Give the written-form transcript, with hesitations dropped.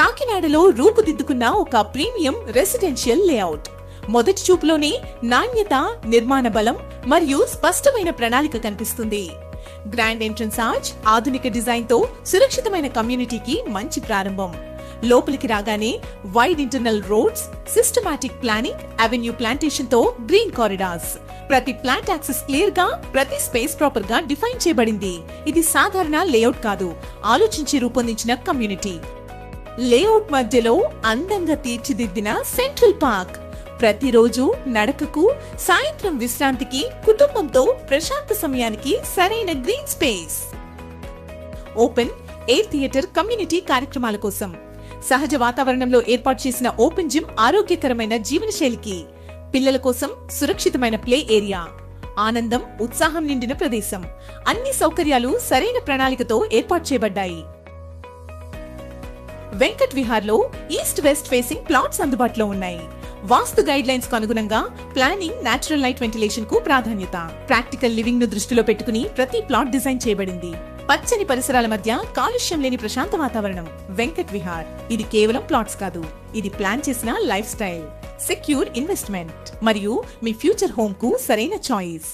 కాకినాడలో రూపుదిద్దుకున్న ఒక premium residential layout. మొదటి చూపులోనే నాణ్యత, నిర్మాణ బలం మరియు స్పష్టమైన ప్రణాళిక కనిపిస్తుంది. గ్రాండ్ ఎంట్రన్స్ ఆర్చ్, ఆధునిక డిజైన్ తో సురక్షితమైన కమ్యూనిటీకి మంచి ప్రారంభం. లోపలికి రాగానే wide internal roads, systematic planning, avenue plantation తో గ్రీన్ కారిడార్స్. ప్రతి ప్లాంట్ యాక్సెస్ క్లియర్ గా, ప్రతి స్పేస్ ప్రాపర్ గా డిఫైన్ చేయబడింది. ఇది సాధారణ లేఅవుట్ కాదు, ఆలోచించి రూపొందించిన కమ్యూనిటీ. లేఅవుట్ మధ్యలో అందంగా తీర్చిదిద్దిన సెంట్రల్ పార్క్. ప్రతిరోజు నడకకు, సాయంత్రం విశ్రాంతికి, కుటుంబంతో ప్రశాంత సమయానికి సరైన green space. Open air theatre community కార్యక్రమాల కోసం. సహజ వాతావరణంలో ఏర్పాటు చేసిన ఓపెన్ జిమ్ ఆరోగ్యకరమైన జీవనశైలికి. పిల్లల కోసం సురక్షితమైన ప్లే ఏరియా. ఆనందం, ఉత్సాహం నిండిన ప్రదేశం. అన్ని సౌకర్యాలు సరైన ప్రణాళికతో ఏర్పాటు చేయబడ్డాయి. వెంకట్ విహార్ లో ఈస్ట్ వెస్ట్ ఫేసింగ్ ప్లాట్స్ అందుబాటులో ఉన్నాయి. వాస్తు గైడ్ లైన్స్ కు అనుగుణంగా ప్లానింగ్, నేచురల్ లైట్ వెంటిలేషన్ కు ప్రాధాన్యత. ప్రాక్టికల్ లివింగ్ ను దృష్టిలో పెట్టుకుని ప్రతి ప్లాట్ డిజైన్ చేయబడింది. పచ్చని పరిసరాల మధ్య కాలుష్యం లేని ప్రశాంత వాతావరణం. వెంకట్ విహార్. ఇది కేవలం ప్లాట్స్ కాదు, ఇది ప్లాన్ చేసిన లైఫ్ స్టైల్. సెక్యూర్ ఇన్వెస్ట్మెంట్ మరియు మీ ఫ్యూచర్ హోమ్ కు సరైన చాయిస్.